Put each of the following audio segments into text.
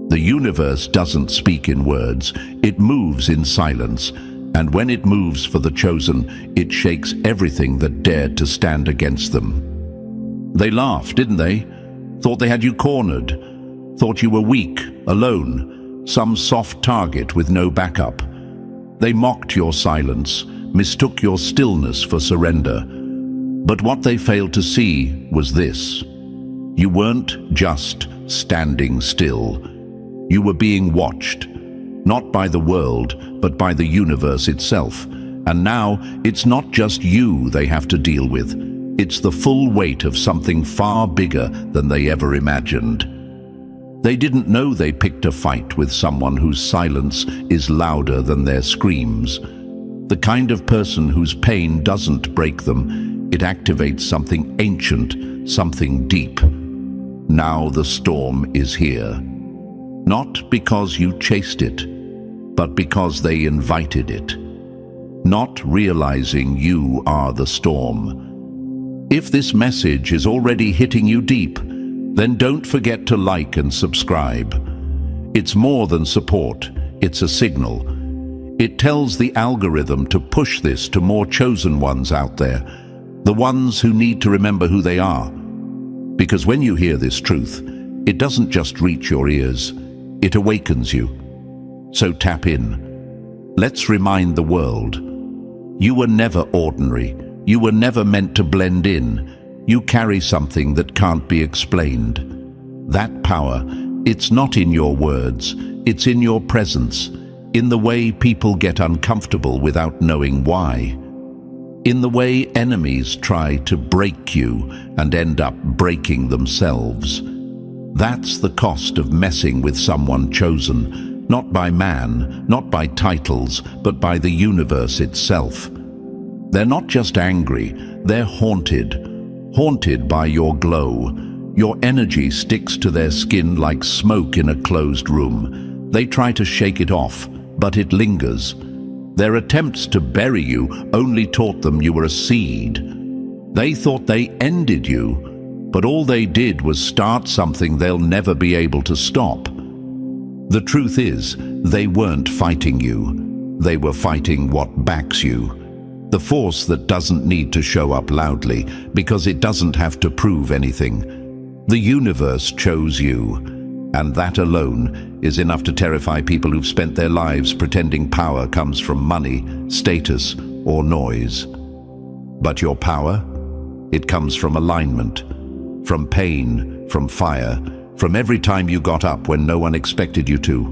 The universe doesn't speak in words, it moves in silence, and when it moves for the chosen, it shakes everything that dared to stand against them. They laughed, didn't they? Thought they had you cornered. Thought you were weak, alone, some soft target with no backup. They mocked your silence, mistook your stillness for surrender. But what they failed to see was this. You weren't just standing still. You were being watched, not by the world, but by the universe itself. And now, it's not just you they have to deal with. It's the full weight of something far bigger than they ever imagined. They didn't know they picked a fight with someone whose silence is louder than their screams. The kind of person whose pain doesn't break them, it activates something ancient, something deep. Now the storm is here. Not because you chased it, but because they invited it. Not realizing you are the storm. If this message is already hitting you deep, then don't forget to like and subscribe. It's more than support, it's a signal. It tells the algorithm to push this to more chosen ones out there, the ones who need to remember who they are. Because when you hear this truth, it doesn't just reach your ears, it awakens you. So tap in. Let's remind the world. You were never ordinary. You were never meant to blend in. You carry something that can't be explained. That power, it's not in your words, it's in your presence, in the way people get uncomfortable without knowing why. In the way enemies try to break you and end up breaking themselves. That's the cost of messing with someone chosen, not by man, not by titles, but by the universe itself. They're not just angry, they're haunted by your glow. Your energy sticks to their skin like smoke in a closed room. They try to shake it off, but it lingers. Their attempts to bury you only taught them you were a seed. They thought they ended you, but all they did was start something they'll never be able to stop. The truth is, they weren't fighting you. They were fighting what backs you. The force that doesn't need to show up loudly, because it doesn't have to prove anything. The universe chose you, and that alone is enough to terrify people who've spent their lives pretending power comes from money, status, or noise. But your power? It comes from alignment, from pain, from fire, from every time you got up when no one expected you to.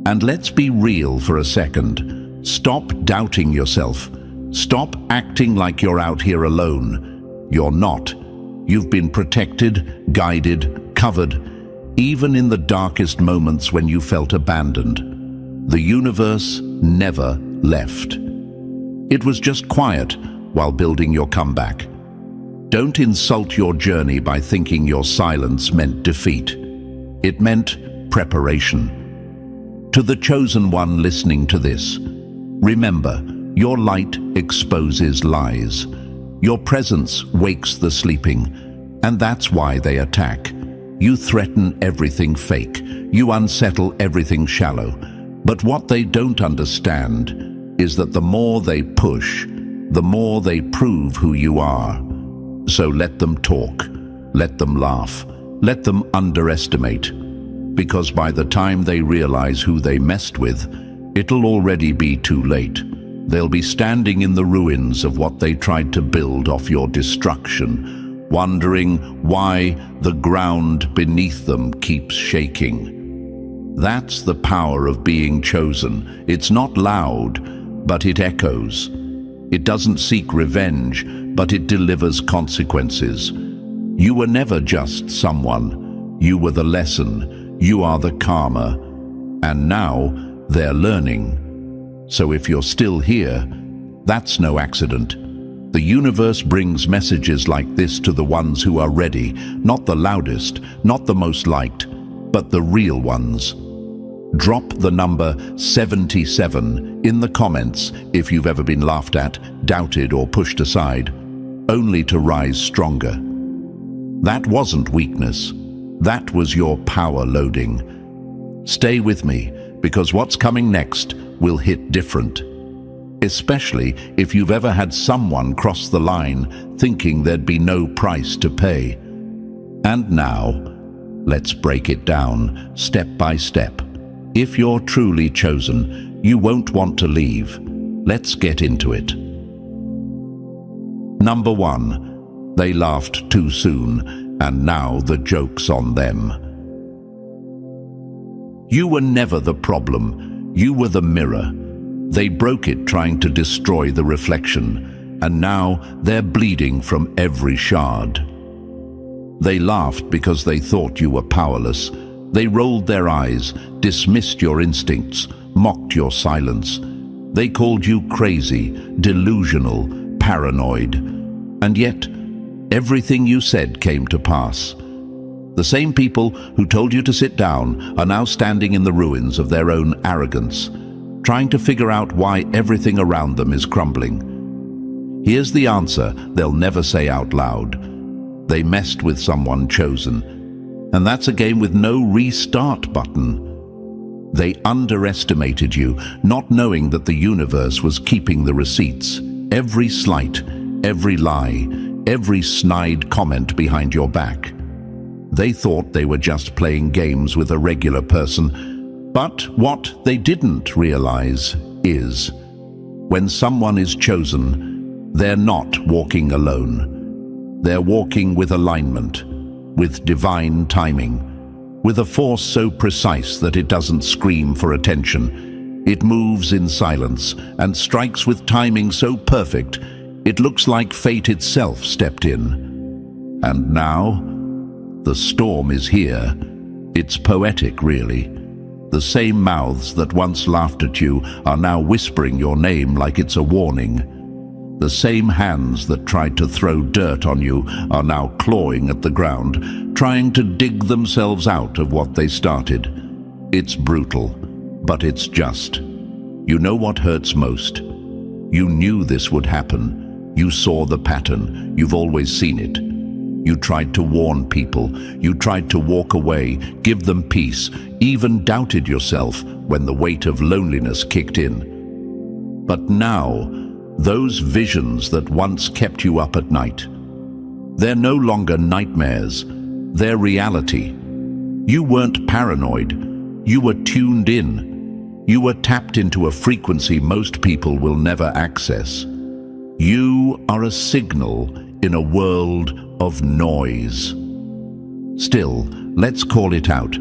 And let's be real for a second. Stop doubting yourself. Stop acting like you're out here alone. You're not. You've been protected, guided, covered, even in the darkest moments when you felt abandoned. The universe never left. It was just quiet while building your comeback. Don't insult your journey by thinking your silence meant defeat. It meant preparation. To the chosen one listening to this, remember, your light exposes lies. Your presence wakes the sleeping, and that's why they attack. You threaten everything fake. You unsettle everything shallow. But what they don't understand is that the more they push, the more they prove who you are. So let them talk, let them laugh, let them underestimate. Because by the time they realize who they messed with, it'll already be too late. They'll be standing in the ruins of what they tried to build off your destruction, wondering why the ground beneath them keeps shaking. That's the power of being chosen. It's not loud, but it echoes. It doesn't seek revenge, but it delivers consequences. You were never just someone. You were the lesson. You are the karma. And now they're learning. So if you're still here, that's no accident. The universe brings messages like this to the ones who are ready, not the loudest, not the most liked, but the real ones. Drop the number 77 in the comments if you've ever been laughed at, doubted, or pushed aside, only to rise stronger. That wasn't weakness. That was your power loading. Stay with me, because what's coming next will hit different. Especially if you've ever had someone cross the line thinking there'd be no price to pay. And now, let's break it down, step by step. If you're truly chosen, you won't want to leave. Let's get into it. Number 1, they laughed too soon, and now the joke's on them. You were never the problem, you were the mirror. They broke it trying to destroy the reflection, and now they're bleeding from every shard. They laughed because they thought you were powerless. They rolled their eyes, dismissed your instincts, mocked your silence. They called you crazy, delusional, paranoid. And yet, everything you said came to pass. The same people who told you to sit down are now standing in the ruins of their own arrogance, trying to figure out why everything around them is crumbling. Here's the answer they'll never say out loud. They messed with someone chosen, and that's a game with no restart button. They underestimated you, not knowing that the universe was keeping the receipts. Every slight, every lie, every snide comment behind your back. They thought they were just playing games with a regular person, but what they didn't realize is, when someone is chosen, they're not walking alone. They're walking with alignment, with divine timing, with a force so precise that it doesn't scream for attention. It moves in silence and strikes with timing so perfect, it looks like fate itself stepped in. And now, the storm is here. It's poetic, really. The same mouths that once laughed at you are now whispering your name like it's a warning. The same hands that tried to throw dirt on you are now clawing at the ground, trying to dig themselves out of what they started. It's brutal, but it's just. You know what hurts most? You knew this would happen. You saw the pattern. You've always seen it. You tried to warn people. You tried to walk away, give them peace, even doubted yourself when the weight of loneliness kicked in. But now, those visions that once kept you up at night, they're no longer nightmares. They're reality. You weren't paranoid. You were tuned in. You were tapped into a frequency most people will never access. You are a signal in a world of noise. Still, let's call it out.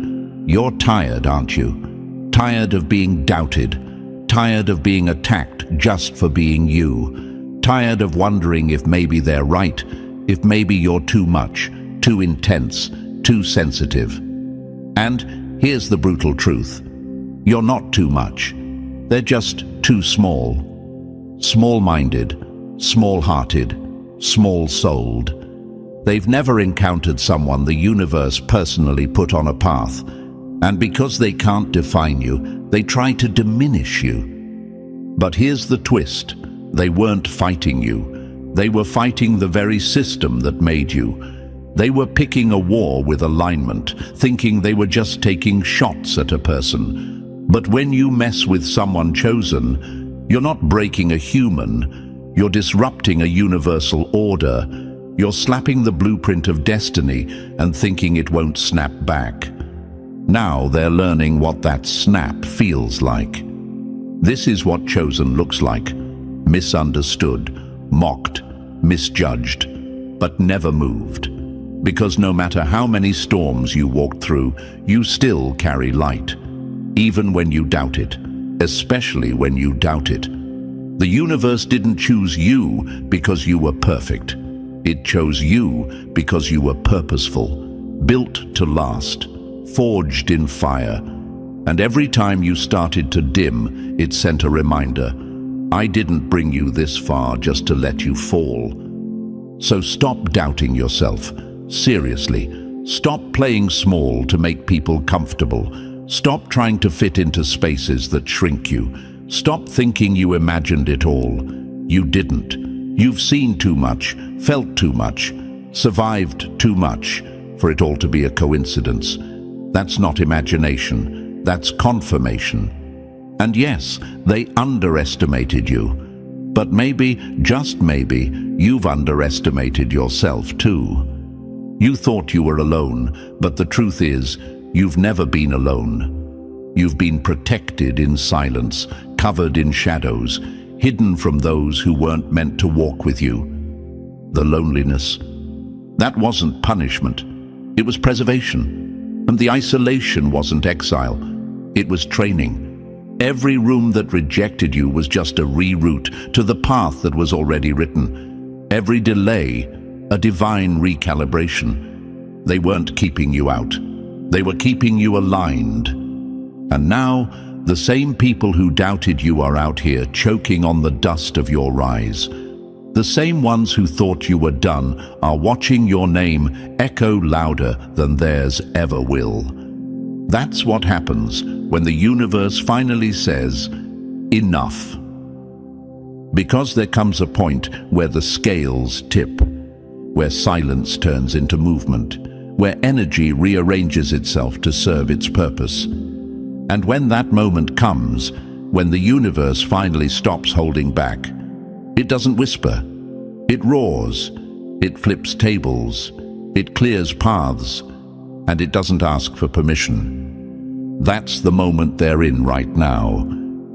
You're tired, aren't you? Tired of being doubted. Tired of being attacked just for being you. Tired of wondering if maybe they're right, if maybe you're too much, too intense, too sensitive. And here's the brutal truth. You're not too much. They're just too small. Small-minded, small-hearted, small-souled. They've never encountered someone the universe personally put on a path, and because they can't define you, they try to diminish you. But here's the twist. They weren't fighting you. They were fighting the very system that made you. They were picking a war with alignment, thinking they were just taking shots at a person. But when you mess with someone chosen, you're not breaking a human. You're disrupting a universal order. You're slapping the blueprint of destiny and thinking it won't snap back. Now they're learning what that snap feels like. This is what chosen looks like. Misunderstood, mocked, misjudged, but never moved. Because no matter how many storms you walked through, you still carry light. Even when you doubt it, especially when you doubt it. The universe didn't choose you because you were perfect. It chose you because you were purposeful, built to last, forged in fire. And every time you started to dim, it sent a reminder. I didn't bring you this far just to let you fall. So stop doubting yourself. Seriously, stop playing small to make people comfortable. Stop trying to fit into spaces that shrink you. Stop thinking you imagined it all. You didn't. You've seen too much, felt too much, survived too much for it all to be a coincidence. That's not imagination. That's confirmation. And yes, they underestimated you. But maybe, just maybe, you've underestimated yourself too. You thought you were alone, but the truth is, you've never been alone. You've been protected in silence, covered in shadows, hidden from those who weren't meant to walk with you. The loneliness. That wasn't punishment. It was preservation. And the isolation wasn't exile. It was training. Every room that rejected you was just a reroute to the path that was already written. Every delay, a divine recalibration. They weren't keeping you out. They were keeping you aligned. And now, the same people who doubted you are out here choking on the dust of your rise. The same ones who thought you were done are watching your name echo louder than theirs ever will. That's what happens when the universe finally says, enough. Because there comes a point where the scales tip, where silence turns into movement, where energy rearranges itself to serve its purpose. And when that moment comes, when the universe finally stops holding back, it doesn't whisper. It roars. It flips tables. It clears paths. And it doesn't ask for permission. That's the moment they're in right now.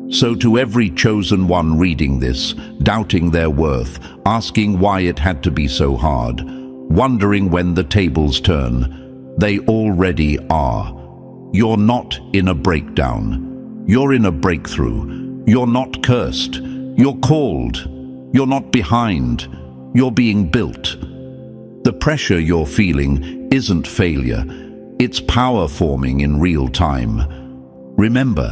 So to every chosen one reading this, doubting their worth, asking why it had to be so hard, wondering when the tables turn, they already are. You're not in a breakdown. You're in a breakthrough. You're not cursed. You're called. You're not behind. You're being built. The pressure you're feeling isn't failure. It's power forming in real time. Remember,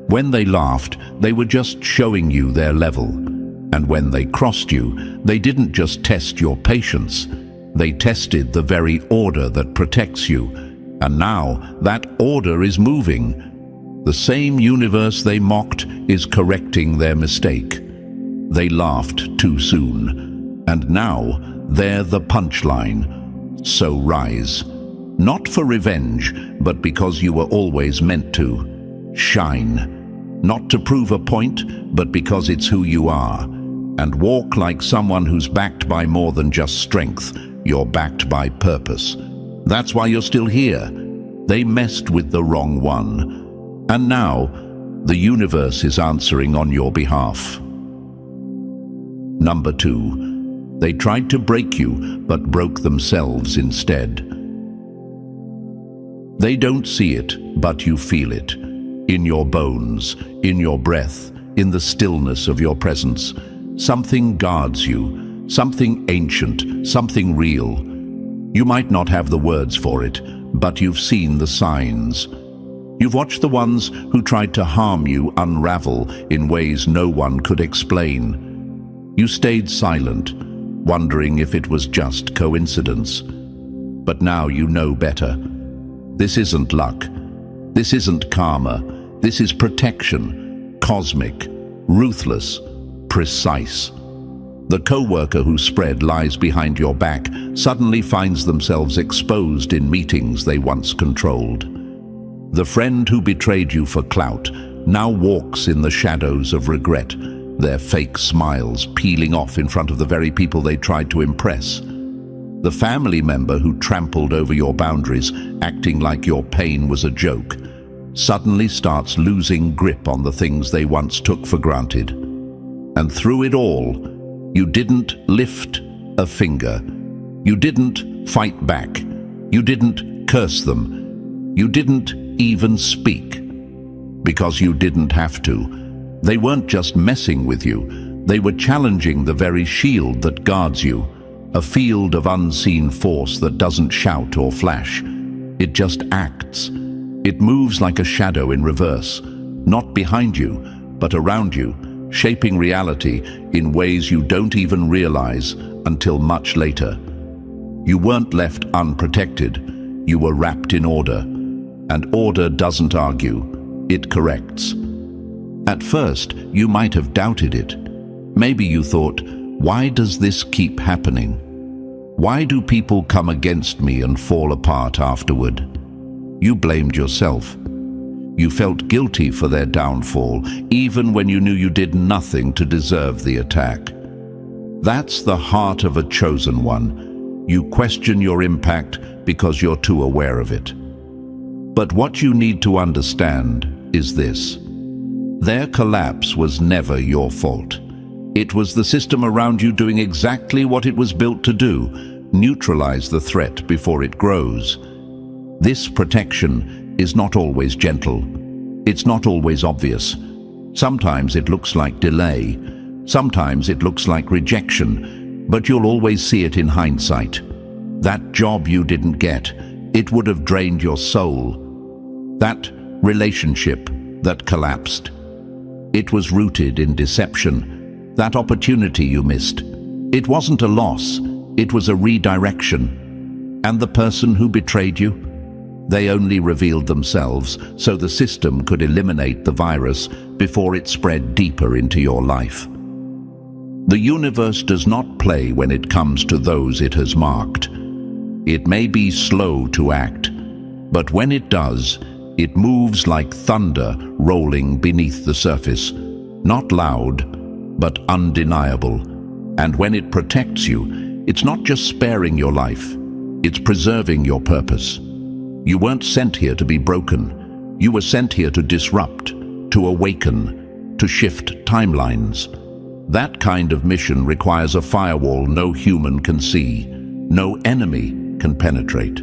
when they laughed, they were just showing you their level. And when they crossed you, they didn't just test your patience. They tested the very order that protects you. And now that order is moving. The same universe they mocked is correcting their mistake. They laughed too soon. And now they're the punchline. So rise. Not for revenge, but because you were always meant to. Shine. Not to prove a point, but because it's who you are. And walk like someone who's backed by more than just strength. You're backed by purpose. That's why you're still here. They messed with the wrong one. And now, the universe is answering on your behalf. Number 2. They tried to break you, but broke themselves instead. They don't see it, but you feel it. In your bones, in your breath, in the stillness of your presence. Something guards you, something ancient, something real. You might not have the words for it, but you've seen the signs. You've watched the ones who tried to harm you unravel in ways no one could explain. You stayed silent, wondering if it was just coincidence. But now you know better. This isn't luck. This isn't karma. This is protection, cosmic, ruthless, precise. The co-worker who spread lies behind your back suddenly finds themselves exposed in meetings they once controlled. The friend who betrayed you for clout now walks in the shadows of regret, their fake smiles peeling off in front of the very people they tried to impress. The family member who trampled over your boundaries, acting like your pain was a joke, suddenly starts losing grip on the things they once took for granted. And through it all, you didn't lift a finger. You didn't fight back. You didn't curse them. You didn't even speak. Because you didn't have to. They weren't just messing with you. They were challenging the very shield that guards you. A field of unseen force that doesn't shout or flash. It just acts. It moves like a shadow in reverse, not behind you, but around you, shaping reality in ways you don't even realize until much later. You weren't left unprotected. You were wrapped in order. And order doesn't argue. It corrects. At first, you might have doubted it. Maybe you thought, why does this keep happening? Why do people come against me and fall apart afterward? You blamed yourself. You felt guilty for their downfall, even when you knew you did nothing to deserve the attack. That's the heart of a chosen one. You question your impact because you're too aware of it. But what you need to understand is this. Their collapse was never your fault. It was the system around you doing exactly what it was built to do: neutralize the threat before it grows. This protection is not always gentle. It's not always obvious. Sometimes it looks like delay. Sometimes it looks like rejection, but you'll always see it in hindsight. That job you didn't get, it would have drained your soul. That relationship that collapsed, it was rooted in deception. That opportunity you missed, it wasn't a loss, it was a redirection. And the person who betrayed you, they only revealed themselves so the system could eliminate the virus before it spread deeper into your life. The universe does not play when it comes to those it has marked. It may be slow to act, but when it does, it moves like thunder rolling beneath the surface, not loud, but undeniable. And when it protects you, it's not just sparing your life, it's preserving your purpose. You weren't sent here to be broken. You were sent here to disrupt, to awaken, to shift timelines. That kind of mission requires a firewall no human can see, no enemy can penetrate.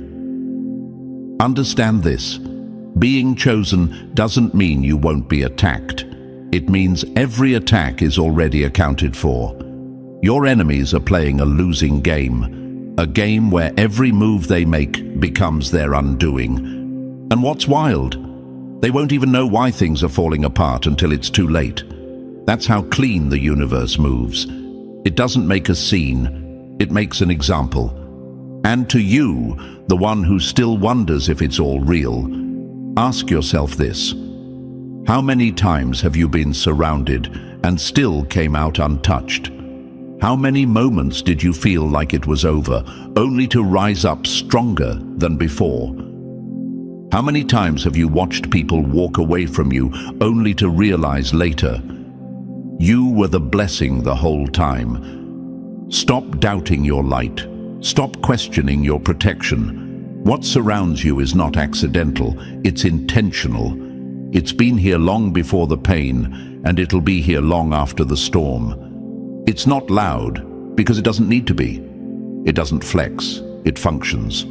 Understand this. Being chosen doesn't mean you won't be attacked. It means every attack is already accounted for. Your enemies are playing a losing game, a game where every move they make becomes their undoing. And what's wild? They won't even know why things are falling apart until it's too late. That's how clean the universe moves. It doesn't make a scene, it makes an example. And to you, the one who still wonders if it's all real, ask yourself this. How many times have you been surrounded and still came out untouched? How many moments did you feel like it was over, only to rise up stronger than before? How many times have you watched people walk away from you, only to realize later, you were the blessing the whole time? Stop doubting your light. Stop questioning your protection. What surrounds you is not accidental, it's intentional. It's been here long before the pain, and it'll be here long after the storm. It's not loud, because it doesn't need to be. It doesn't flex, it functions.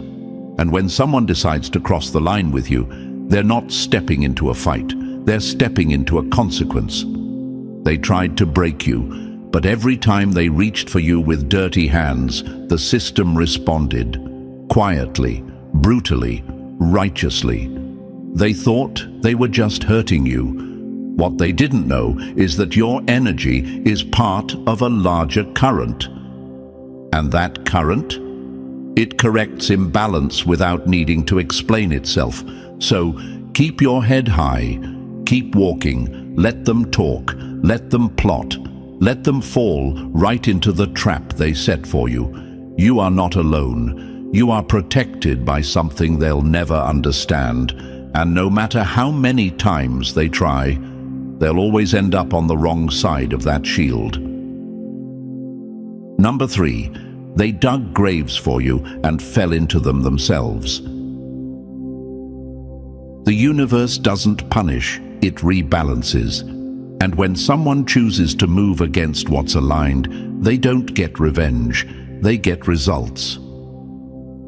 And when someone decides to cross the line with you, they're not stepping into a fight, they're stepping into a consequence. They tried to break you, but every time they reached for you with dirty hands, the system responded. Quietly, brutally, righteously. They thought they were just hurting you. What they didn't know is that your energy is part of a larger current. And that current? It corrects imbalance without needing to explain itself. So keep your head high, keep walking, let them talk, let them plot, let them fall right into the trap they set for you. You are not alone. You are protected by something they'll never understand. And no matter how many times they try, they'll always end up on the wrong side of that shield. Number 3, they dug graves for you and fell into them themselves. The universe doesn't punish, it rebalances. And when someone chooses to move against what's aligned, they don't get revenge, they get results.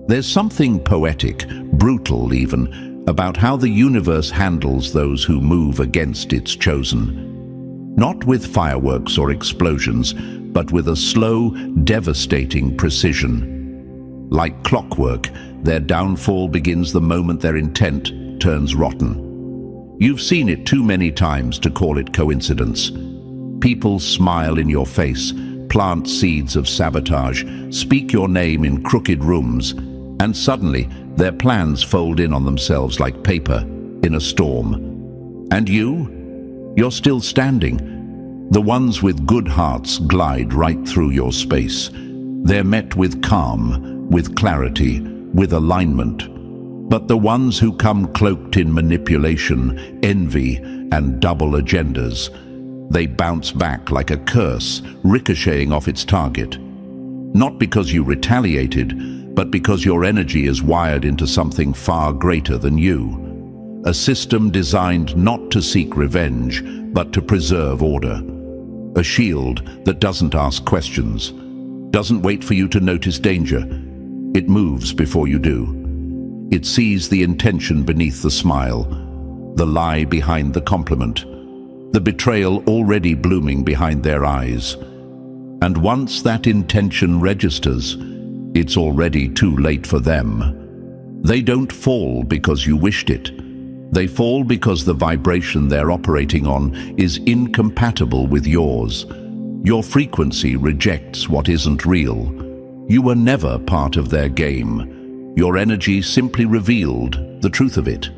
There's something poetic, brutal even, about how the universe handles those who move against its chosen. Not with fireworks or explosions, but with a slow, devastating precision. Like clockwork, their downfall begins the moment their intent turns rotten. You've seen it too many times to call it coincidence. People smile in your face, plant seeds of sabotage, speak your name in crooked rooms, and suddenly their plans fold in on themselves like paper in a storm. And you're still standing. The ones with good hearts glide right through your space. They're met with calm, with clarity, with alignment. But the ones who come cloaked in manipulation, envy, and double agendas, they bounce back like a curse, ricocheting off its target. Not because you retaliated, but because your energy is wired into something far greater than you. A system designed not to seek revenge, but to preserve order. A shield that doesn't ask questions, doesn't wait for you to notice danger. It moves before you do. It sees the intention beneath the smile, the lie behind the compliment, the betrayal already blooming behind their eyes. And once that intention registers, it's already too late for them. They don't fall because you wished it. They fall because the vibration they're operating on is incompatible with yours. Your frequency rejects what isn't real. You were never part of their game. Your energy simply revealed the truth of it.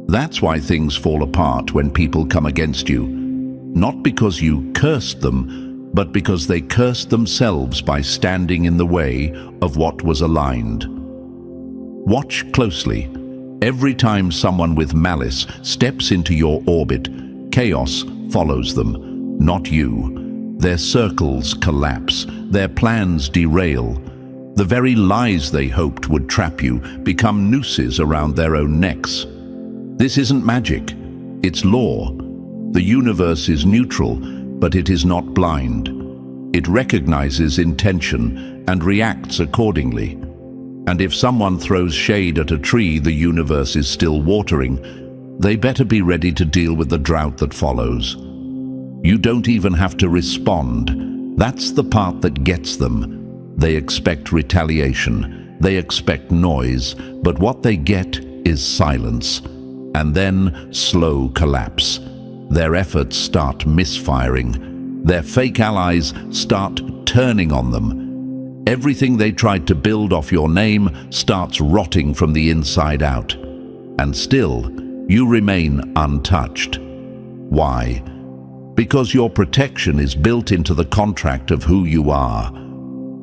That's why things fall apart when people come against you. Not because you cursed them, but because they cursed themselves by standing in the way of what was aligned. Watch closely. Every time someone with malice steps into your orbit, chaos follows them, not you. Their circles collapse, their plans derail. The very lies they hoped would trap you become nooses around their own necks. This isn't magic, it's law. The universe is neutral, but it is not blind. It recognizes intention and reacts accordingly. And if someone throws shade at a tree the universe is still watering, they better be ready to deal with the drought that follows. You don't even have to respond. That's the part that gets them. They expect retaliation, they expect noise, but what they get is silence, and then slow collapse. Their efforts start misfiring. Their fake allies start turning on them. Everything they tried to build off your name starts rotting from the inside out. And still, you remain untouched. Why? Because your protection is built into the contract of who you are.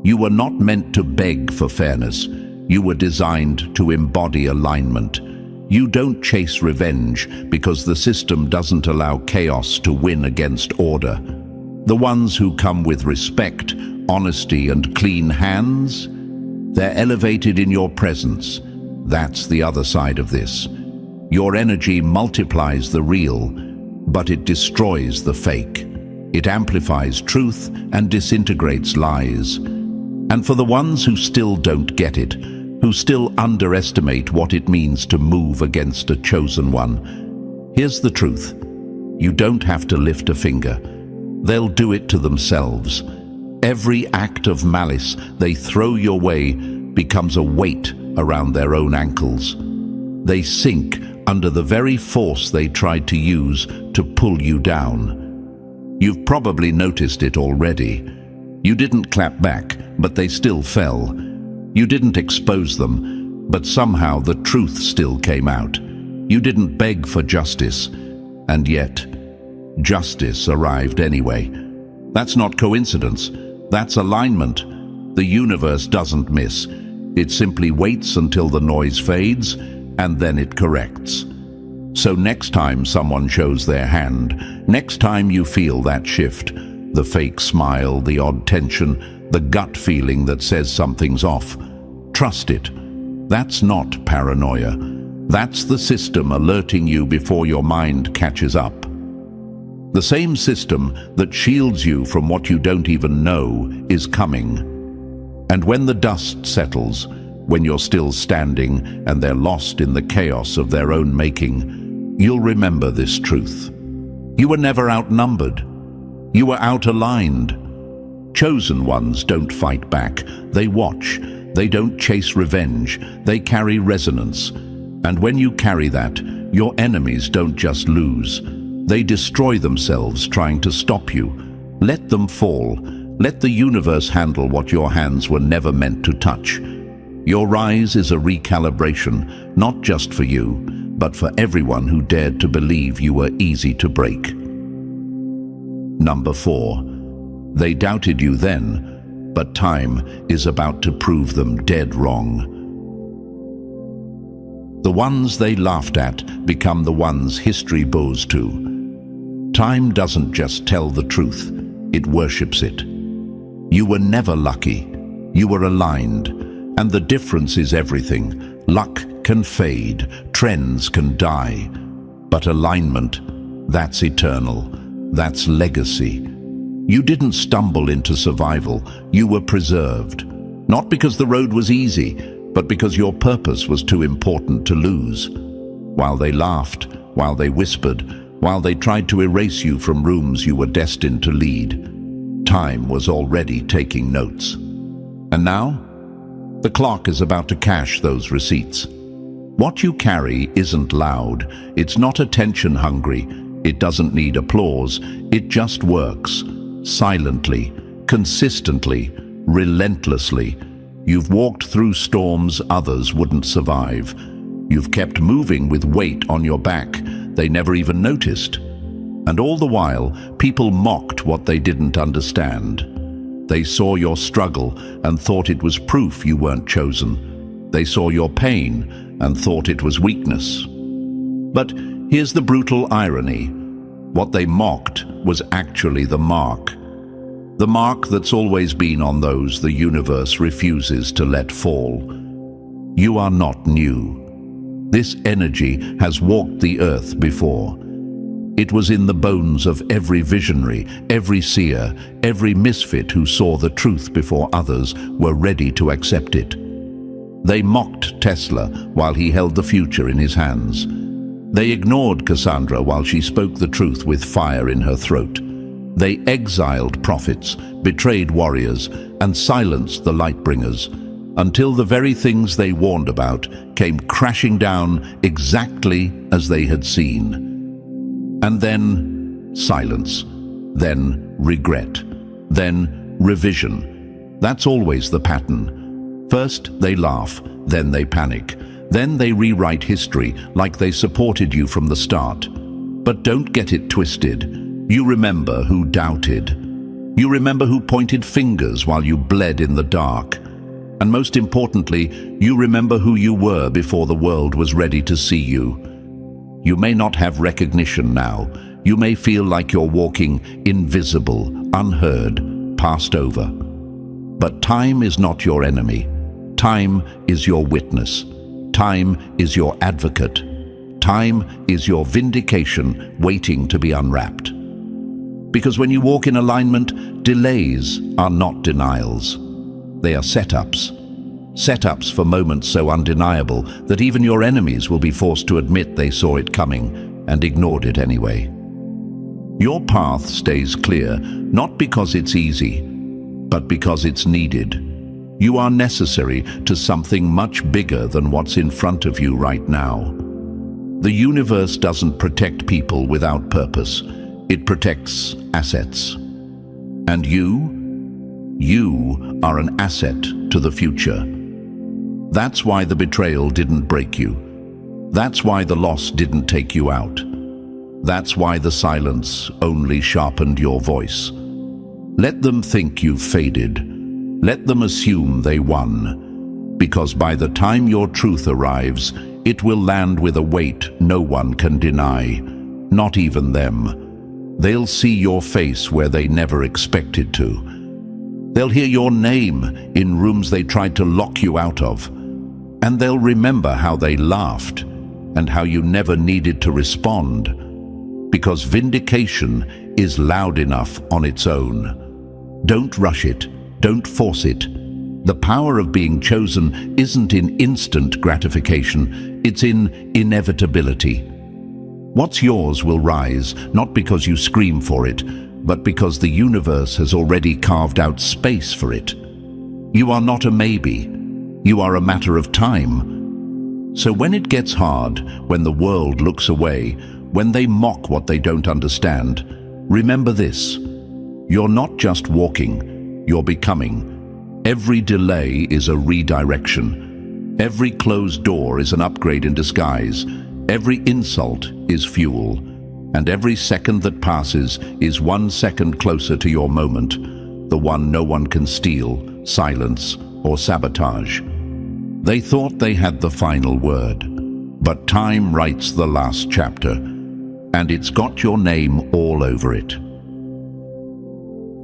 You were not meant to beg for fairness. You were designed to embody alignment. You don't chase revenge because the system doesn't allow chaos to win against order. The ones who come with respect, honesty, and clean hands, they're elevated in your presence. That's the other side of this. Your energy multiplies the real, but it destroys the fake. It amplifies truth and disintegrates lies. And for the ones who still don't get it, who still underestimate what it means to move against a chosen one, here's the truth. You don't have to lift a finger. They'll do it to themselves. Every act of malice they throw your way becomes a weight around their own ankles. They sink under the very force they tried to use to pull you down. You've probably noticed it already. You didn't clap back, but they still fell. You didn't expose them, but somehow the truth still came out. You didn't beg for justice, and yet justice arrived anyway. That's not coincidence. That's alignment. The universe doesn't miss. It simply waits until the noise fades, and then it corrects. So next time someone shows their hand, next time you feel that shift, the fake smile, the odd tension, the gut feeling that says something's off, trust it. That's not paranoia. That's the system alerting you before your mind catches up. The same system that shields you from what you don't even know is coming. And when the dust settles, when you're still standing and they're lost in the chaos of their own making, you'll remember this truth. You were never outnumbered. You were out-aligned. Chosen ones don't fight back. They watch. They don't chase revenge. They carry resonance. And when you carry that, your enemies don't just lose. They destroy themselves trying to stop you. Let them fall. Let the universe handle what your hands were never meant to touch. Your rise is a recalibration, not just for you, but for everyone who dared to believe you were easy to break. Number 4. They doubted you then, but time is about to prove them dead wrong. The ones they laughed at become the ones history bows to. Time doesn't just tell the truth, it worships it. You were never lucky. You were aligned. And the difference is everything. Luck can fade, trends can die. But alignment, that's eternal. That's legacy. You didn't stumble into survival. You were preserved. Not because the road was easy, but because your purpose was too important to lose. While they laughed, while they whispered, while they tried to erase you from rooms you were destined to lead, time was already taking notes. And now, the clock is about to cash those receipts. What you carry isn't loud. It's not attention hungry. It doesn't need applause. It just works. Silently, consistently, relentlessly. You've walked through storms others wouldn't survive. You've kept moving with weight on your back they never even noticed. And all the while, people mocked what they didn't understand. They saw your struggle and thought it was proof you weren't chosen. They saw your pain and thought it was weakness. But here's the brutal irony. What they mocked was actually the mark. The mark that's always been on those the universe refuses to let fall. You are not new. This energy has walked the earth before. It was in the bones of every visionary, every seer, every misfit who saw the truth before others were ready to accept it. They mocked Tesla while he held the future in his hands. They ignored Cassandra while she spoke the truth with fire in her throat. They exiled prophets, betrayed warriors, and silenced the light-bringers, until the very things they warned about came crashing down exactly as they had seen. And then silence, then regret, then revision. That's always the pattern. First they laugh, then they panic. Then they rewrite history like they supported you from the start. But don't get it twisted. You remember who doubted. You remember who pointed fingers while you bled in the dark. And most importantly, you remember who you were before the world was ready to see you. You may not have recognition now. You may feel like you're walking invisible, unheard, passed over. But time is not your enemy. Time is your witness. Time is your advocate. Time is your vindication waiting to be unwrapped. Because when you walk in alignment, delays are not denials. They are setups. Setups for moments so undeniable that even your enemies will be forced to admit they saw it coming and ignored it anyway. Your path stays clear, not because it's easy, but because it's needed. You are necessary to something much bigger than what's in front of you right now. The universe doesn't protect people without purpose. It protects assets. And you are an asset to the future. That's why the betrayal didn't break you. That's why the loss didn't take you out. That's why the silence only sharpened your voice. Let them think you've faded. Let them assume they won. Because by the time your truth arrives, it will land with a weight no one can deny, not even them. They'll see your face where they never expected to. They'll hear your name in rooms they tried to lock you out of. And they'll remember how they laughed and how you never needed to respond. Because vindication is loud enough on its own. Don't rush it. Don't force it. The power of being chosen isn't in instant gratification. It's in inevitability. What's yours will rise, not because you scream for it, but because the universe has already carved out space for it. You are not a maybe. You are a matter of time. So when it gets hard, when the world looks away, when they mock what they don't understand, remember this. You're not just walking, you're becoming. Every delay is a redirection. Every closed door is an upgrade in disguise. Every insult is fuel. And every second that passes is 1 second closer to your moment, the one no one can steal, silence, or sabotage. They thought they had the final word, But time writes the last chapter, and it's got your name all over it.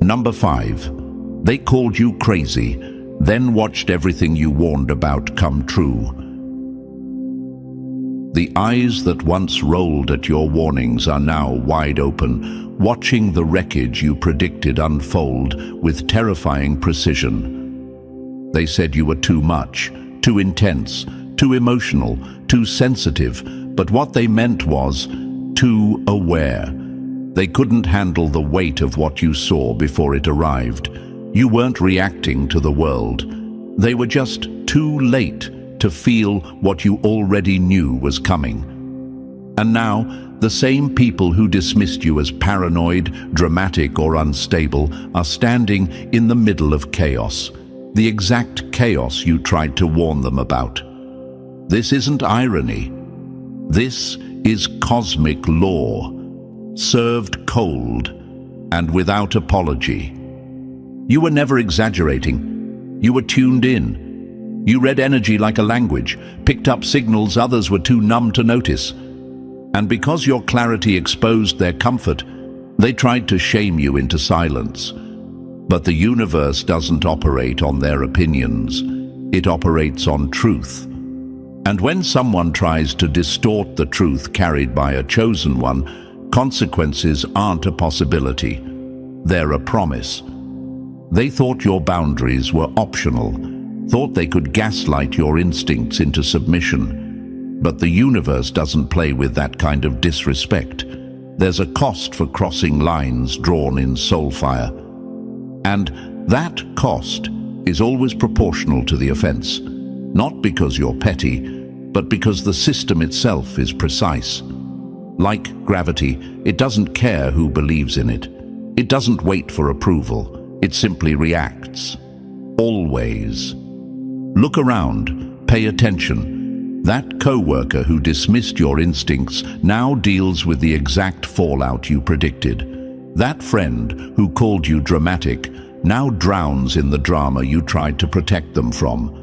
Number 5. They called you crazy, then watched everything you warned about come true. The eyes that once rolled at your warnings are now wide open, watching the wreckage you predicted unfold with terrifying precision. They said you were too much, too intense, too emotional, too sensitive, but what they meant was too aware. They couldn't handle the weight of what you saw before it arrived. You weren't reacting to the world. They were just too late to feel what you already knew was coming. And now, the same people who dismissed you as paranoid, dramatic, or unstable are standing in the middle of chaos, the exact chaos you tried to warn them about. This isn't irony. This is cosmic law, served cold and without apology. You were never exaggerating. You were tuned in. You read energy like a language, picked up signals others were too numb to notice. And because your clarity exposed their comfort, they tried to shame you into silence. But the universe doesn't operate on their opinions. It operates on truth. And when someone tries to distort the truth carried by a chosen one, consequences aren't a possibility. They're a promise. They thought your boundaries were optional, thought they could gaslight your instincts into submission. But the universe doesn't play with that kind of disrespect. There's a cost for crossing lines drawn in soulfire. And that cost is always proportional to the offense. Not because you're petty, but because the system itself is precise. Like gravity, it doesn't care who believes in it. It doesn't wait for approval. It simply reacts. Always. Look around. Pay attention. That coworker who dismissed your instincts now deals with the exact fallout you predicted. That friend who called you dramatic now drowns in the drama you tried to protect them from.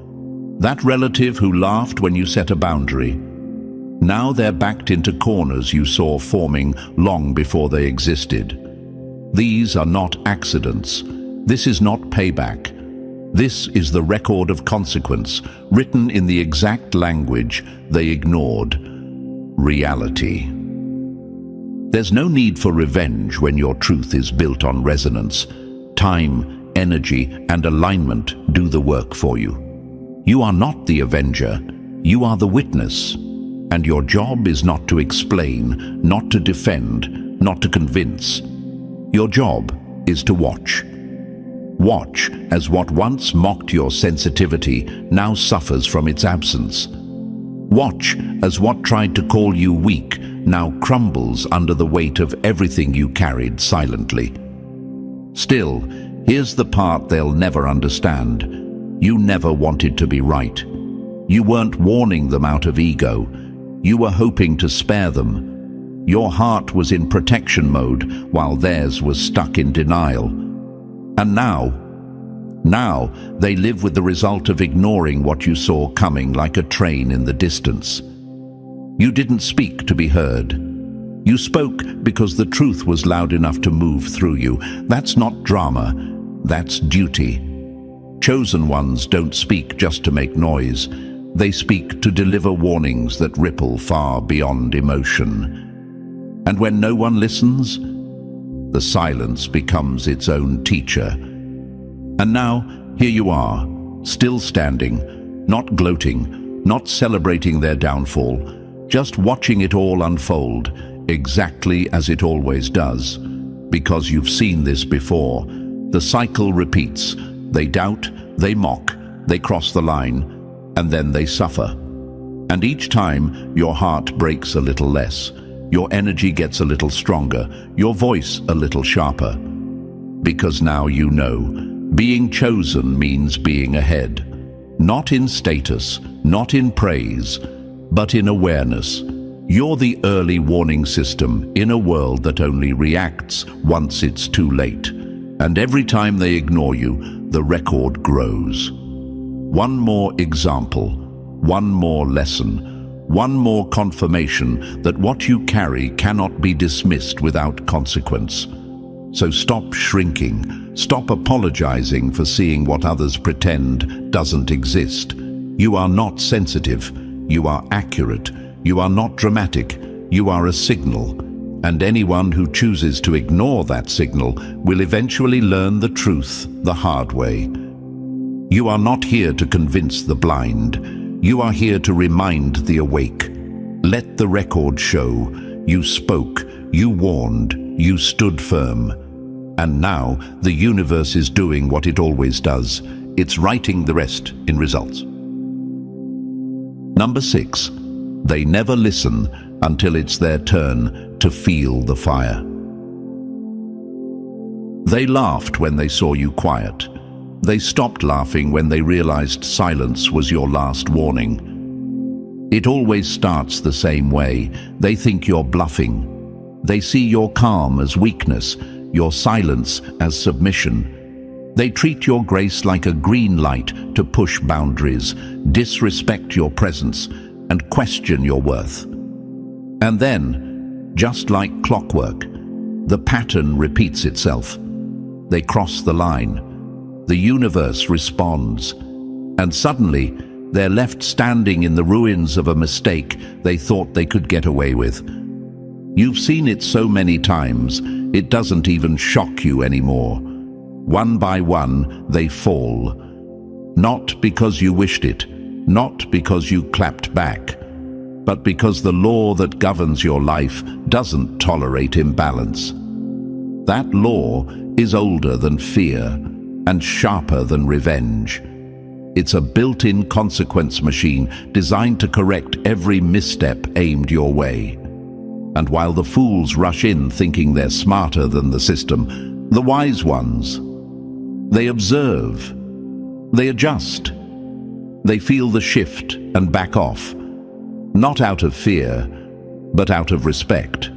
That relative who laughed when you set a boundary, now they're backed into corners you saw forming long before they existed. These are not accidents. This is not payback. This is the record of consequence, written in the exact language they ignored: reality. There's no need for revenge when your truth is built on resonance. Time, energy, and alignment do the work for you. You are not the avenger. You are the witness. And your job is not to explain, not to defend, not to convince. Your job is to watch. Watch as what once mocked your sensitivity now suffers from its absence. Watch as what tried to call you weak now crumbles under the weight of everything you carried silently. Still, here's the part they'll never understand. You never wanted to be right. You weren't warning them out of ego. You were hoping to spare them. Your heart was in protection mode while theirs was stuck in denial. And now they live with the result of ignoring what you saw coming like a train in the distance. You didn't speak to be heard. You spoke because the truth was loud enough to move through you. That's not drama, that's duty. Chosen ones don't speak just to make noise. They speak to deliver warnings that ripple far beyond emotion. And when no one listens, the silence becomes its own teacher. And now, here you are, still standing, not gloating, not celebrating their downfall, just watching it all unfold, exactly as it always does. Because you've seen this before. The cycle repeats. They doubt, they mock, they cross the line, and then they suffer. And each time, your heart breaks a little less. Your energy gets a little stronger, your voice a little sharper. Because now you know, being chosen means being ahead. Not in status, not in praise, but in awareness. You're the early warning system in a world that only reacts once it's too late. And every time they ignore you, the record grows. One more example, one more lesson, one more confirmation that what you carry cannot be dismissed without consequence. So stop shrinking, stop apologizing for seeing what others pretend doesn't exist. You are not sensitive, you are accurate, you are not dramatic, you are a signal. And anyone who chooses to ignore that signal will eventually learn the truth the hard way. You are not here to convince the blind. You are here to remind the awake. Let the record show. You spoke, you warned, you stood firm. And now the universe is doing what it always does. It's writing the rest in results. Number 6. They never listen until it's their turn to feel the fire. They laughed when they saw you quiet. They stopped laughing when they realized silence was your last warning. It always starts the same way. They think you're bluffing. They see your calm as weakness, your silence as submission. They treat your grace like a green light to push boundaries, disrespect your presence, and question your worth. And then, just like clockwork, the pattern repeats itself. They cross the line. The universe responds. And suddenly, they're left standing in the ruins of a mistake they thought they could get away with. You've seen it so many times, it doesn't even shock you anymore. One by one, they fall. Not because you wished it, not because you clapped back, but because the law that governs your life doesn't tolerate imbalance. That law is older than fear and sharper than revenge. It's a built-in consequence machine designed to correct every misstep aimed your way. And while the fools rush in thinking they're smarter than the system, the wise ones, they observe, they adjust, they feel the shift and back off, not out of fear, but out of respect.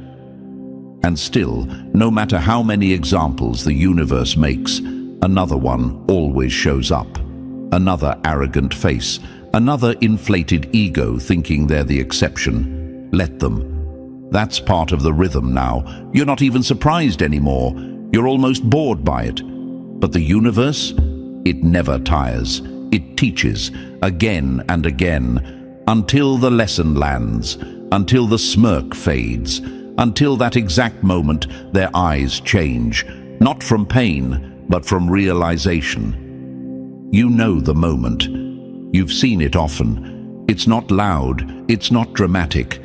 And still, no matter how many examples the universe makes, another one always shows up. Another arrogant face, another inflated ego thinking they're the exception. Let them. That's part of the rhythm now. You're not even surprised anymore. You're almost bored by it. But the universe, it never tires. It teaches again and again until the lesson lands, until the smirk fades, until that exact moment their eyes change, not from pain, but from realization. You know the moment. You've seen it often. It's not loud, it's not dramatic.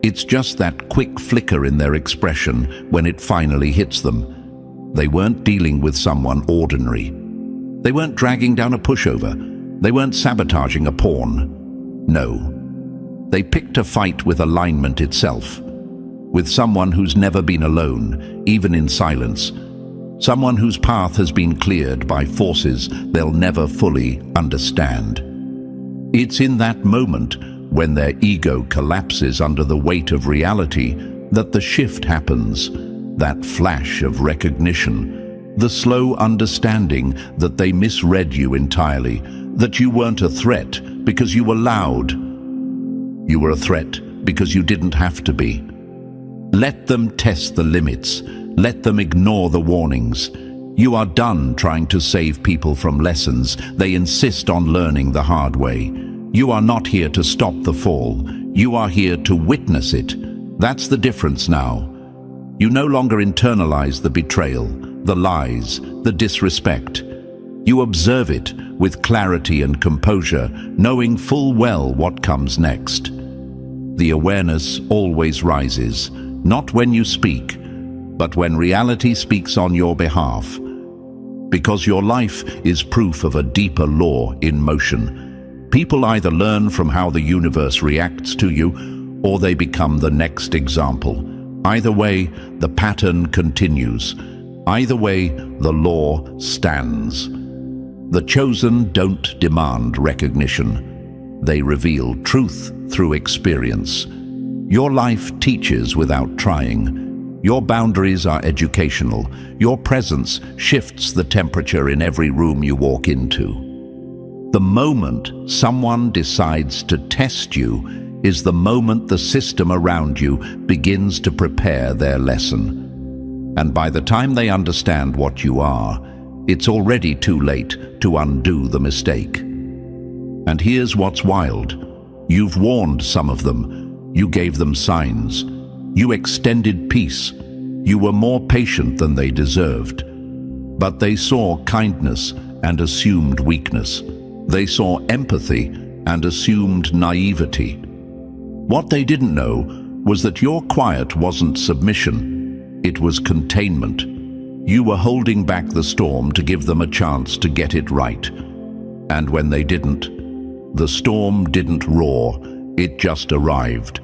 It's just that quick flicker in their expression when it finally hits them. They weren't dealing with someone ordinary. They weren't dragging down a pushover. They weren't sabotaging a pawn. No. They picked a fight with alignment itself, with someone who's never been alone, even in silence. Someone whose path has been cleared by forces they'll never fully understand. It's in that moment, when their ego collapses under the weight of reality, that the shift happens, that flash of recognition, the slow understanding that they misread you entirely, that you weren't a threat because you were loud. You were a threat because you didn't have to be. Let them test the limits. Let them ignore the warnings. You are done trying to save people from lessons they insist on learning the hard way. You are not here to stop the fall. You are here to witness it. That's the difference now. You no longer internalize the betrayal, the lies, the disrespect. You observe it with clarity and composure, knowing full well what comes next. The awareness always rises, not when you speak, but when reality speaks on your behalf. Because your life is proof of a deeper law in motion. People either learn from how the universe reacts to you, or they become the next example. Either way, the pattern continues. Either way, the law stands. The chosen don't demand recognition. They reveal truth through experience. Your life teaches without trying. Your boundaries are educational. Your presence shifts the temperature in every room you walk into. The moment someone decides to test you, is the moment the system around you begins to prepare their lesson. And by the time they understand what you are, it's already too late to undo the mistake. And here's what's wild. You've warned some of them. You gave them signs. You extended peace. You were more patient than they deserved. But they saw kindness and assumed weakness. They saw empathy and assumed naivety. What they didn't know was that your quiet wasn't submission. It was containment. You were holding back the storm to give them a chance to get it right. And when they didn't, the storm didn't roar, it just arrived.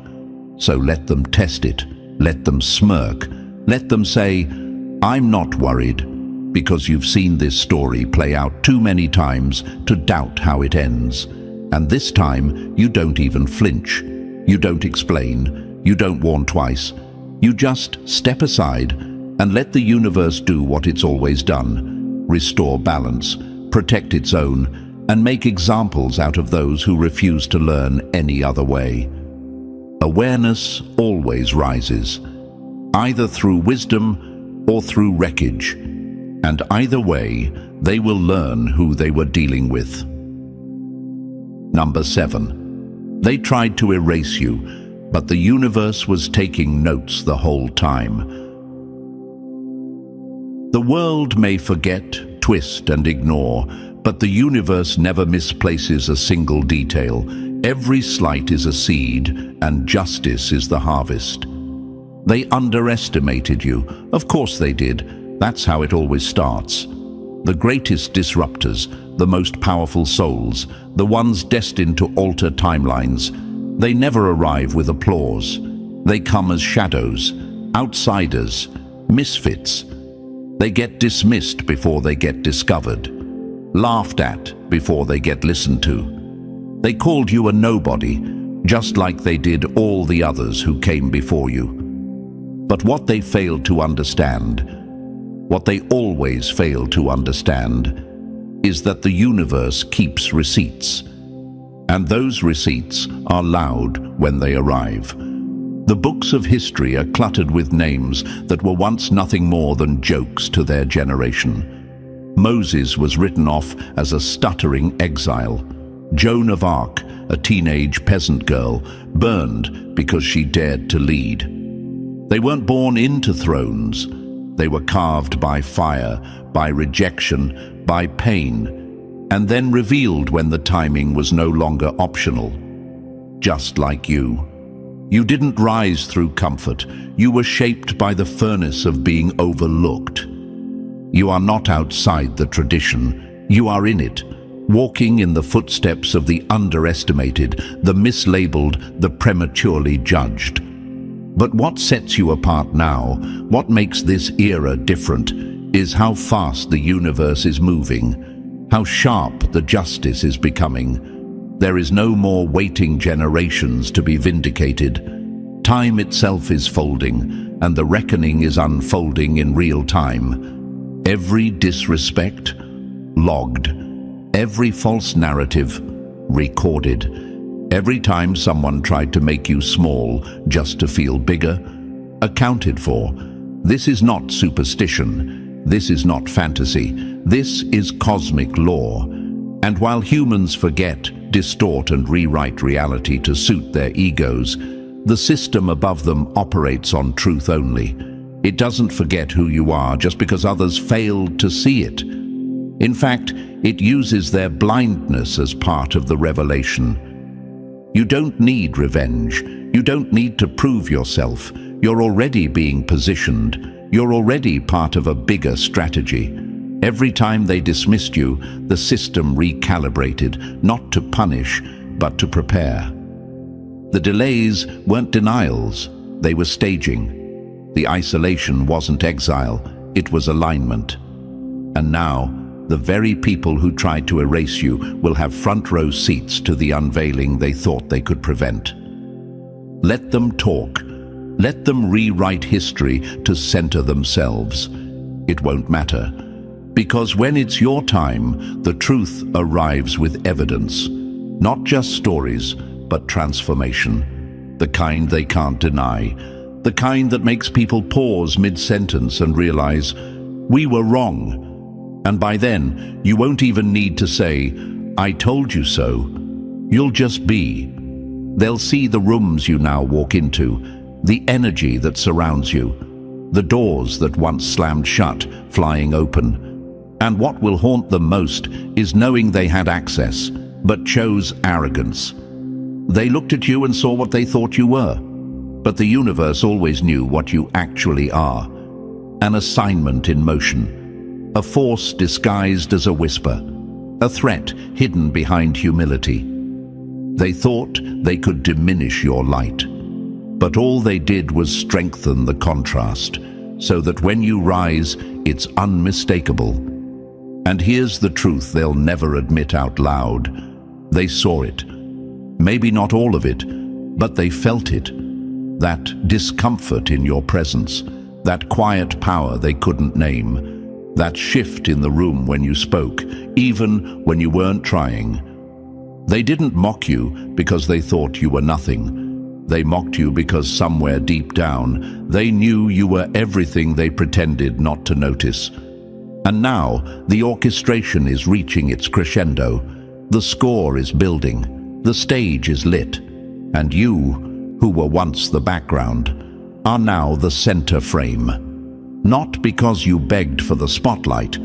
So let them test it, let them smirk, let them say, "I'm not worried," because you've seen this story play out too many times to doubt how it ends. And this time, you don't even flinch. You don't explain. You don't warn twice. You just step aside and let the universe do what it's always done: restore balance, protect its own, and make examples out of those who refuse to learn any other way. Awareness always rises, either through wisdom or through wreckage, and either way, they will learn who they were dealing with. Number 7. They tried to erase you, but the universe was taking notes the whole time. The world may forget, twist, and ignore, but the universe never misplaces a single detail. Every slight is a seed, and justice is the harvest. They underestimated you. Of course they did. That's how it always starts. The greatest disruptors, the most powerful souls, the ones destined to alter timelines, they never arrive with applause. They come as shadows, outsiders, misfits. They get dismissed before they get discovered, laughed at before they get listened to. They called you a nobody, just like they did all the others who came before you. But what they failed to understand, what they always fail to understand, is that the universe keeps receipts. And those receipts are loud when they arrive. The books of history are cluttered with names that were once nothing more than jokes to their generation. Moses was written off as a stuttering exile. Joan of Arc, a teenage peasant girl, burned because she dared to lead. They weren't born into thrones. They were carved by fire, by rejection, by pain, and then revealed when the timing was no longer optional. Just like you. You didn't rise through comfort. You were shaped by the furnace of being overlooked. You are not outside the tradition. You are in it, walking in the footsteps of the underestimated, the mislabeled, the prematurely judged. But what sets you apart now, what makes this era different, is how fast the universe is moving, how sharp the justice is becoming. There is no more waiting generations to be vindicated. Time itself is folding, and the reckoning is unfolding in real time. Every disrespect, logged. Every false narrative, recorded. Every time someone tried to make you small just to feel bigger, accounted for. This is not superstition. This is not fantasy. This is cosmic law. And while humans forget, distort, and rewrite reality to suit their egos, the system above them operates on truth only. It doesn't forget who you are just because others failed to see it. In fact, it uses their blindness as part of the revelation. You don't need revenge. You don't need to prove yourself. You're already being positioned. You're already part of a bigger strategy. Every time they dismissed you, the system recalibrated, not to punish, but to prepare. The delays weren't denials, they were staging. The isolation wasn't exile, it was alignment. And now, the very people who tried to erase you will have front row seats to the unveiling they thought they could prevent. Let them talk. Let them rewrite history to center themselves. It won't matter. Because when it's your time, the truth arrives with evidence. Not just stories, but transformation. The kind they can't deny. The kind that makes people pause mid-sentence and realize, we were wrong. And by then, you won't even need to say, I told you so. You'll just be. They'll see the rooms you now walk into, the energy that surrounds you, the doors that once slammed shut, flying open. And what will haunt them most is knowing they had access, but chose arrogance. They looked at you and saw what they thought you were. But the universe always knew what you actually are. An assignment in motion. A force disguised as a whisper. A threat hidden behind humility. They thought they could diminish your light. But all they did was strengthen the contrast, so that when you rise, it's unmistakable. And here's the truth they'll never admit out loud. They saw it. Maybe not all of it, but they felt it. That discomfort in your presence, that quiet power they couldn't name, that shift in the room when you spoke, even when you weren't trying. They didn't mock you because they thought you were nothing. They mocked you because somewhere deep down, they knew you were everything they pretended not to notice. And now, the orchestration is reaching its crescendo. The score is building. The stage is lit. And you, who were once the background, are now the center frame. Not because you begged for the spotlight,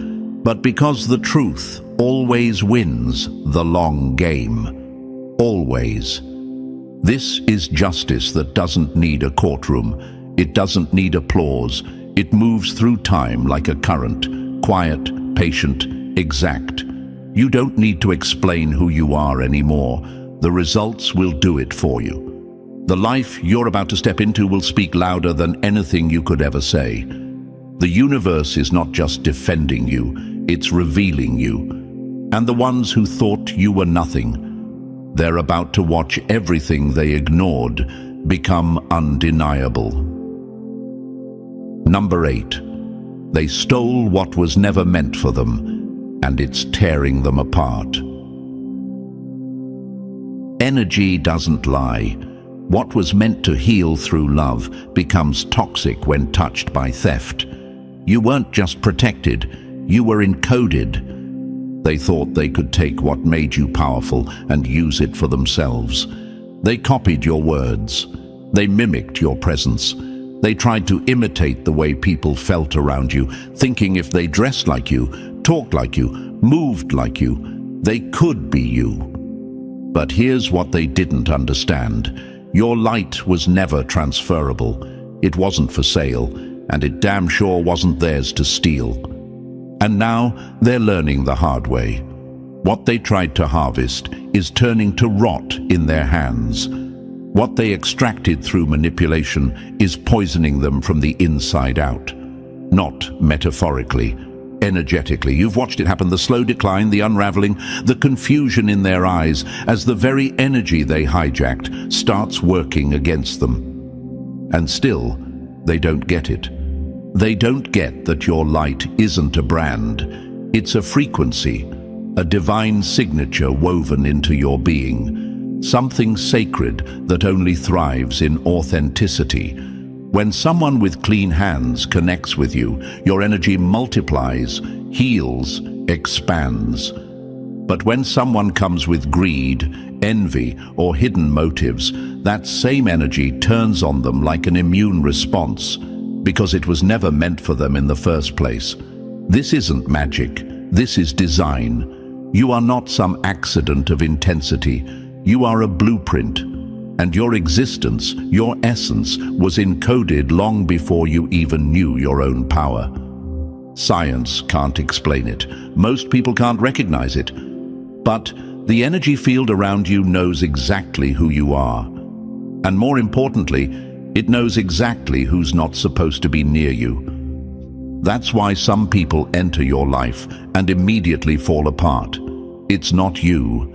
but because the truth always wins the long game. Always. This is justice that doesn't need a courtroom. It doesn't need applause. It moves through time like a current. Quiet, patient, exact. You don't need to explain who you are anymore. The results will do it for you. The life you're about to step into will speak louder than anything you could ever say. The universe is not just defending you, it's revealing you. And the ones who thought you were nothing, they're about to watch everything they ignored become undeniable. Number 8. They stole what was never meant for them, and it's tearing them apart. Energy doesn't lie. What was meant to heal through love becomes toxic when touched by theft. You weren't just protected, you were encoded. They thought they could take what made you powerful and use it for themselves. They copied your words. They mimicked your presence. They tried to imitate the way people felt around you, thinking if they dressed like you, talked like you, moved like you, they could be you. But here's what they didn't understand. Your light was never transferable. It wasn't for sale, and it damn sure wasn't theirs to steal. And now they're learning the hard way. What they tried to harvest is turning to rot in their hands. What they extracted through manipulation is poisoning them from the inside out. Not metaphorically, energetically. You've watched it happen, the slow decline, the unraveling, the confusion in their eyes as the very energy they hijacked starts working against them. And still, they don't get it. They don't get that your light isn't a brand. It's a frequency, a divine signature woven into your being. Something sacred that only thrives in authenticity. When someone with clean hands connects with you, your energy multiplies, heals, expands. But when someone comes with greed, envy, or hidden motives, that same energy turns on them like an immune response, because it was never meant for them in the first place. This isn't magic, this is design. You are not some accident of intensity. You are a blueprint, and your existence, your essence, was encoded long before you even knew your own power. Science can't explain it. Most people can't recognize it. But the energy field around you knows exactly who you are. And more importantly, it knows exactly who's not supposed to be near you. That's why some people enter your life and immediately fall apart. It's not you.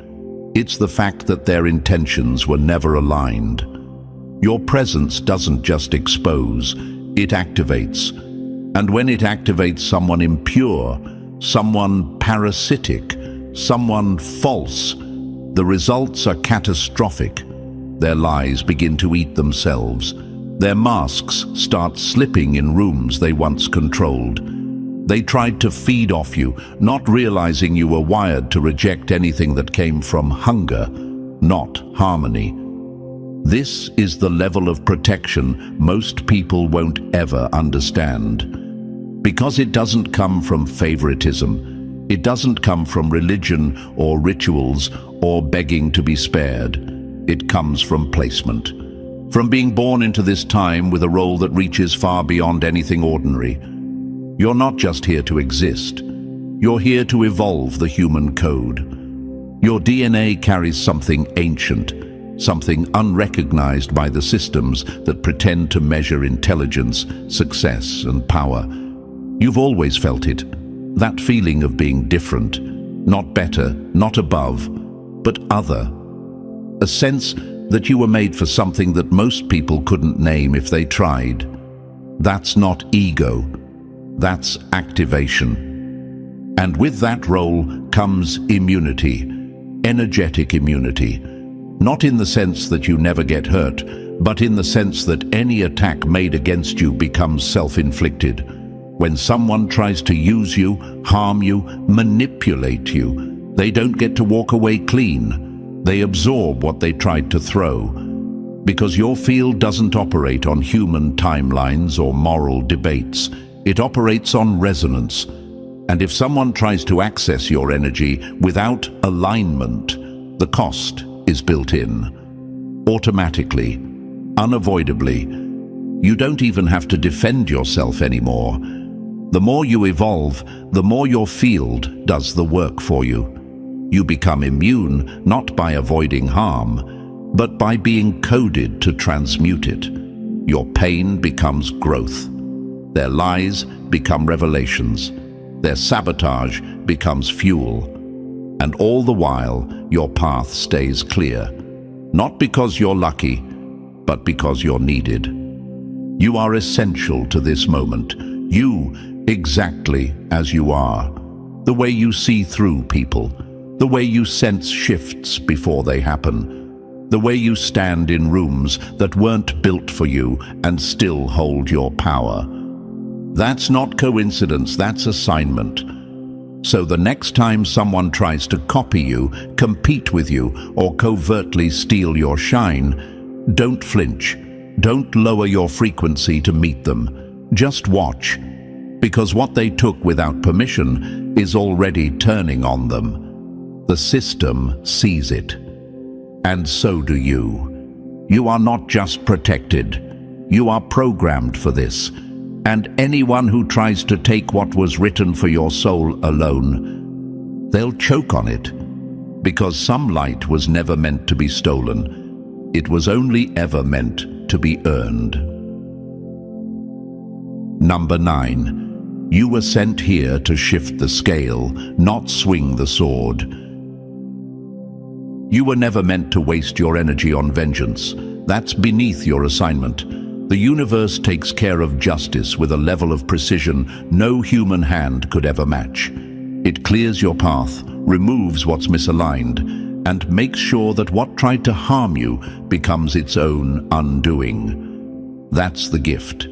It's the fact that their intentions were never aligned. Your presence doesn't just expose, it activates. And when it activates someone impure, someone parasitic, someone false, the results are catastrophic. Their lies begin to eat themselves. Their masks start slipping in rooms they once controlled. They tried to feed off you, not realizing you were wired to reject anything that came from hunger, not harmony. This is the level of protection most people won't ever understand. Because it doesn't come from favoritism. It doesn't come from religion or rituals or begging to be spared. It comes from placement. From being born into this time with a role that reaches far beyond anything ordinary. You're not just here to exist. You're here to evolve the human code. Your DNA carries something ancient, something unrecognized by the systems that pretend to measure intelligence, success, and power. You've always felt it, that feeling of being different, not better, not above, but other. A sense that you were made for something that most people couldn't name if they tried. That's not ego, that's activation. And with that role comes immunity, energetic immunity. Not in the sense that you never get hurt, but in the sense that any attack made against you becomes self-inflicted. When someone tries to use you, harm you, manipulate you, they don't get to walk away clean. They absorb what they tried to throw. Because your field doesn't operate on human timelines or moral debates. It operates on resonance. And if someone tries to access your energy without alignment, the cost is built in. Automatically, unavoidably. You don't even have to defend yourself anymore. The more you evolve, the more your field does the work for you. You become immune not by avoiding harm, but by being coded to transmute it. Your pain becomes growth. Their lies become revelations. Their sabotage becomes fuel. And all the while, your path stays clear. Not because you're lucky, but because you're needed. You are essential to this moment. You, exactly as you are. The way you see through people. The way you sense shifts before they happen. The way you stand in rooms that weren't built for you and still hold your power. That's not coincidence, that's assignment. So the next time someone tries to copy you, compete with you, or covertly steal your shine, don't flinch. Don't lower your frequency to meet them. Just watch. Because what they took without permission is already turning on them. The system sees it. And so do you. You are not just protected. You are programmed for this. And anyone who tries to take what was written for your soul alone, they'll choke on it. Because some light was never meant to be stolen. It was only ever meant to be earned. Number 9. You were sent here to shift the scale, not swing the sword. You were never meant to waste your energy on vengeance. That's beneath your assignment. The universe takes care of justice with a level of precision no human hand could ever match. It clears your path, removes what's misaligned, and makes sure that what tried to harm you becomes its own undoing. That's the gift.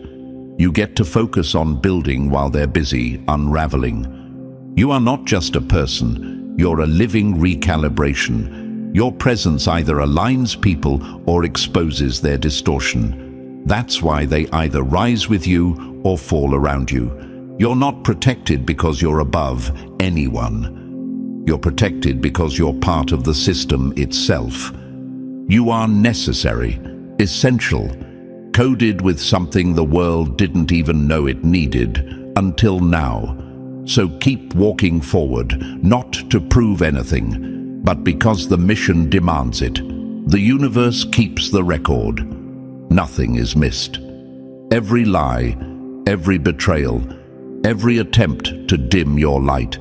You get to focus on building while they're busy unraveling. You are not just a person, you're a living recalibration. Your presence either aligns people or exposes their distortion. That's why they either rise with you or fall around you. You're not protected because you're above anyone. You're protected because you're part of the system itself. You are necessary, essential, coded with something the world didn't even know it needed until now. So keep walking forward, not to prove anything, but because the mission demands it. The universe keeps the record. Nothing is missed. Every lie, every betrayal, every attempt to dim your light,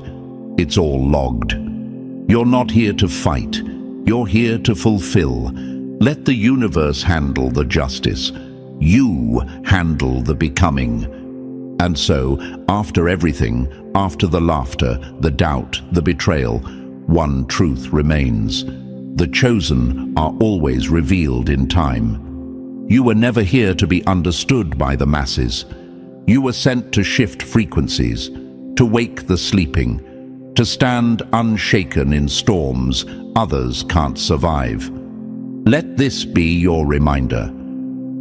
it's all logged. You're not here to fight. You're here to fulfill. Let the universe handle the justice. You handle the becoming. And so, after everything, after the laughter, the doubt, the betrayal, one truth remains. The chosen are always revealed in time. You were never here to be understood by the masses. You were sent to shift frequencies, to wake the sleeping, to stand unshaken in storms others can't survive. Let this be your reminder.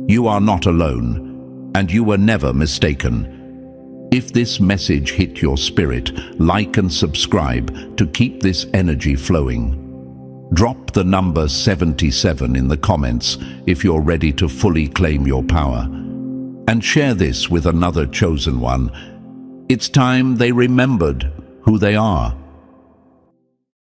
You are not alone, and you were never mistaken. If this message hit your spirit, like and subscribe to keep this energy flowing. Drop the number 77 in the comments if you're ready to fully claim your power. And share this with another chosen one. It's time they remembered who they are.